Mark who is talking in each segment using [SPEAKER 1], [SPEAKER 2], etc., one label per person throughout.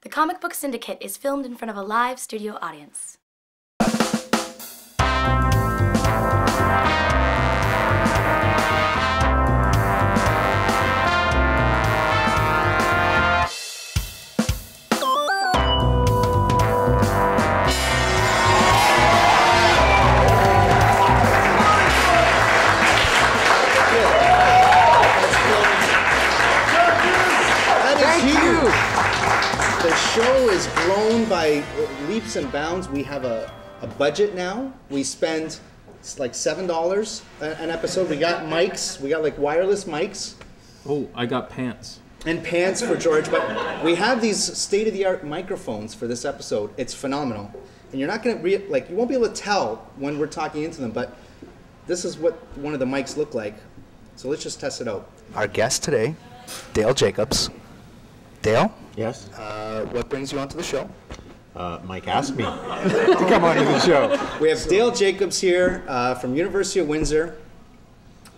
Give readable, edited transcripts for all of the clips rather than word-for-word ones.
[SPEAKER 1] The Comic Book Syndicate is filmed in front of a live studio audience.
[SPEAKER 2] The show is grown by leaps and bounds. We have a budget now. We spend like $7 an episode. We got mics. We got like wireless mics.
[SPEAKER 3] Oh, I got pants.
[SPEAKER 2] And pants for George. But we have these state-of-the-art microphones for this episode. It's phenomenal. And you're not going to, you won't be able to tell when we're talking into them, but this is what one of the mics look like. So let's just test it out.
[SPEAKER 4] Our guest today, Dale Jacobs. Dale?
[SPEAKER 5] Yes?
[SPEAKER 4] What brings you onto the show?
[SPEAKER 5] Mike asked me to come onto the show.
[SPEAKER 2] We have Dale Jacobs here from University of Windsor.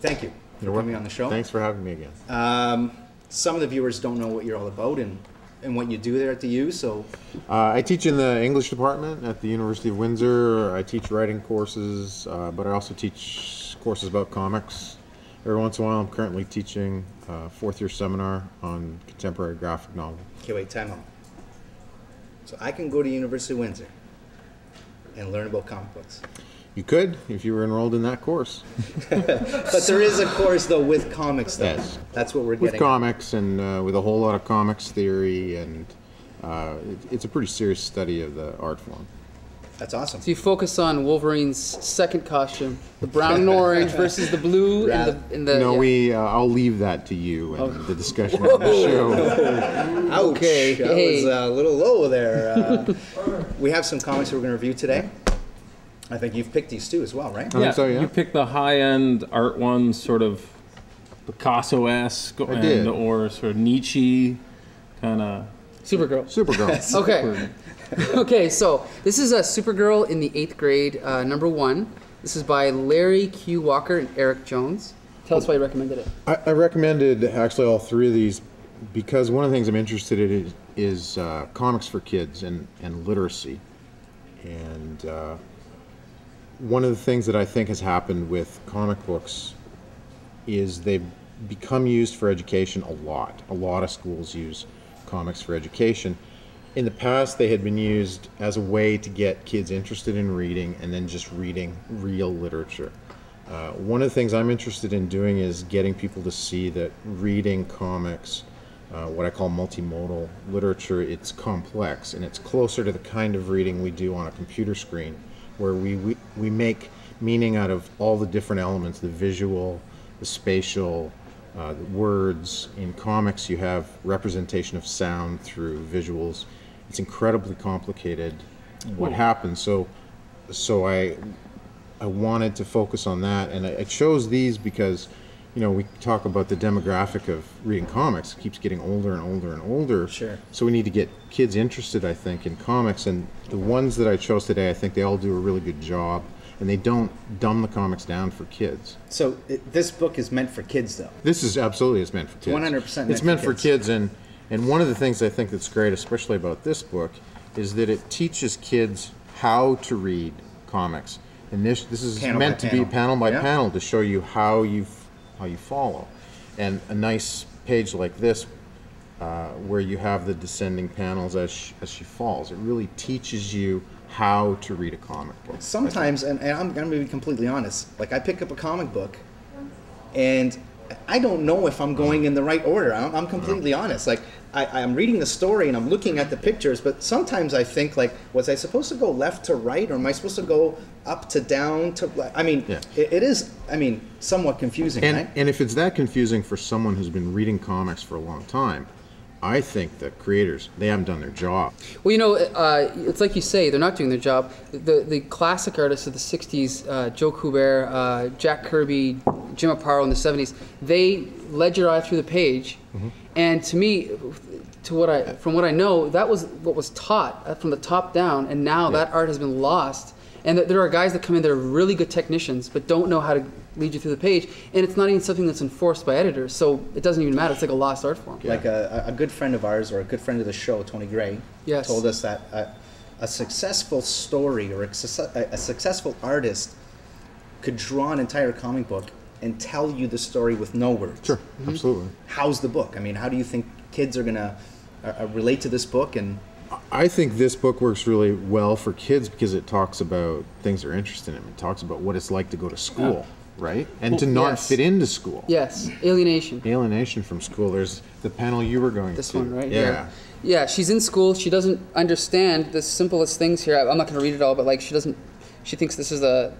[SPEAKER 2] Thank you for coming on the show.
[SPEAKER 5] Thanks for having me again.
[SPEAKER 2] Some of the viewers don't know what you're all about and what you do there at the U, so...
[SPEAKER 5] I teach in the English department at the University of Windsor. I teach writing courses, but I also teach courses about comics. Every once in a while, I'm currently teaching a fourth-year seminar on contemporary graphic novel.
[SPEAKER 2] Okay, wait, time out. So I can go to University of Windsor and learn about comic books.
[SPEAKER 5] You could, if you were enrolled in that course.
[SPEAKER 2] But there is a course, though, with comics, though.
[SPEAKER 5] Yes.
[SPEAKER 2] That's what we're getting
[SPEAKER 5] with comics and with a whole lot of comics theory, and it's a pretty serious study of the art form.
[SPEAKER 2] That's awesome.
[SPEAKER 6] So you focus on Wolverine's second costume, the brown and orange versus the blue in the
[SPEAKER 5] No,
[SPEAKER 6] yeah.
[SPEAKER 5] I'll leave that to you and the discussion on the show.
[SPEAKER 2] Ouch.
[SPEAKER 6] Okay.
[SPEAKER 2] That was a little low there. We have some comics that we're going to review today. I think you've picked these too as well, right?
[SPEAKER 5] I think so, yeah.
[SPEAKER 3] You picked the high-end art ones, sort of Picasso-esque, or sort of Nietzsche kind of...
[SPEAKER 6] Supergirl.
[SPEAKER 5] Supergirl.
[SPEAKER 6] Okay. Okay, so this is a Supergirl in the 8th grade, #1. This is by Landry Q Walker and Eric Jones. Tell us why you recommended it.
[SPEAKER 5] I recommended actually all three of these because one of the things I'm interested in is comics for kids and literacy. And one of the things that I think has happened with comic books is they've become used for education a lot. A lot of schools use comics for education. In the past, they had been used as a way to get kids interested in reading and then just reading real literature. One of the things I'm interested in doing is getting people to see that reading comics, what I call multimodal literature, it's complex and it's closer to the kind of reading we do on a computer screen, where we make meaning out of all the different elements, the visual, the spatial, the words. In comics, you have representation of sound through visuals. It's incredibly complicated what happens. So I wanted to focus on that, and I chose these because, we talk about the demographic of reading comics. It keeps getting older and older and older.
[SPEAKER 2] Sure.
[SPEAKER 5] So we need to get kids interested, I think, in comics. And the ones that I chose today, I think they all do a really good job, and they don't dumb the comics down for kids.
[SPEAKER 2] So this book is meant for kids, though.
[SPEAKER 5] This is absolutely, it's meant for kids.
[SPEAKER 2] 100%
[SPEAKER 5] It's meant for kids, and one of the things I think that's great, especially about this book, is that it teaches kids how to read comics. And this is
[SPEAKER 2] Panel
[SPEAKER 5] meant
[SPEAKER 2] by
[SPEAKER 5] to be panel by
[SPEAKER 2] Yeah.
[SPEAKER 5] panel to show you how you follow. And a nice page like this, where you have the descending panels as she falls, it really teaches you how to read a comic book.
[SPEAKER 2] Sometimes, and I'm going to be completely honest, like I pick up a comic book and I don't know if I'm going in the right order. I'm completely honest. Like I'm reading the story and I'm looking at the pictures, but sometimes I think, like, was I supposed to go left to right, or am I supposed to go up to down to? It is. Somewhat confusing, right?
[SPEAKER 5] And if it's that confusing for someone who's been reading comics for a long time, I think the creators, they haven't done their job.
[SPEAKER 6] Well, it's like you say, they're not doing their job. The classic artists of the 60s, Joe Kubert, Jack Kirby, Jim Aparo in the 70s, they led your eye through the page. Mm-hmm. And to me, from what I know, that was what was taught from the top down, and now that art has been lost. And there are guys that come in that are really good technicians, but don't know how to lead you through the page, and it's not even something that's enforced by editors, so it doesn't even matter. It's like a lost art form.
[SPEAKER 2] Like a good friend of ours, or a good friend of the show, Tony Gray,
[SPEAKER 6] Yes.
[SPEAKER 2] told us that a successful story or a successful artist could draw an entire comic book and tell you the story with no words.
[SPEAKER 5] Sure, absolutely.
[SPEAKER 2] How's the book? I mean, how do you think kids are going to relate to this book? And
[SPEAKER 5] I think this book works really well for kids because it talks about things they're interested in. It talks about what it's like to go to school, right? And to not
[SPEAKER 6] yes.
[SPEAKER 5] fit into school.
[SPEAKER 6] Yes, alienation.
[SPEAKER 5] Alienation from school. There's the panel you were going
[SPEAKER 6] This
[SPEAKER 5] to.
[SPEAKER 6] one right
[SPEAKER 5] yeah.
[SPEAKER 6] here. Yeah, she's in school. She doesn't understand the simplest things here. I'm not going to read it all, but like she doesn't. She thinks this is an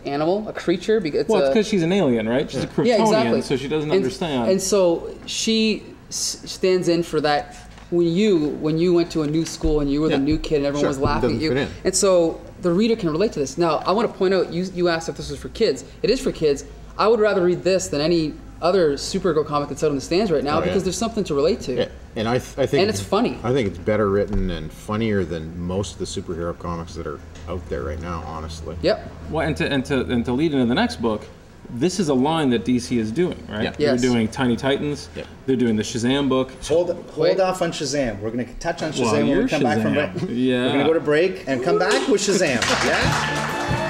[SPEAKER 6] animal, a creature. It's
[SPEAKER 3] Well, it's because she's an alien, right? She's a Kryptonian,
[SPEAKER 6] yeah, exactly.
[SPEAKER 3] so she doesn't understand.
[SPEAKER 6] And so she stands in for that. When you went to a new school and you were the new kid and everyone
[SPEAKER 5] Sure,
[SPEAKER 6] was laughing at
[SPEAKER 5] doesn't
[SPEAKER 6] you,
[SPEAKER 5] fit in.
[SPEAKER 6] and so the reader can relate to this. Now, I want to point out, you asked if this was for kids. It is for kids. I would rather read this than any other Supergirl comic that's out on the stands right now because there's something to relate to.
[SPEAKER 5] Yeah. And I think
[SPEAKER 6] And it's funny.
[SPEAKER 5] I think it's better written and funnier than most of the superhero comics that are out there right now, honestly.
[SPEAKER 6] Yep.
[SPEAKER 3] Well, and to lead into the next book, this is a line that DC is doing, right?
[SPEAKER 5] Yeah.
[SPEAKER 3] They're
[SPEAKER 6] Yes.
[SPEAKER 3] doing Tiny Titans.
[SPEAKER 5] Yep.
[SPEAKER 3] They're doing the Shazam book.
[SPEAKER 2] hold
[SPEAKER 6] Wait.
[SPEAKER 2] off on Shazam. We're going to touch on Shazam
[SPEAKER 3] Well,
[SPEAKER 2] when we
[SPEAKER 3] you're
[SPEAKER 2] come back from
[SPEAKER 3] Shazam.
[SPEAKER 2] break.
[SPEAKER 3] Yeah.
[SPEAKER 2] We're going to go to break and come back with Shazam. Yeah?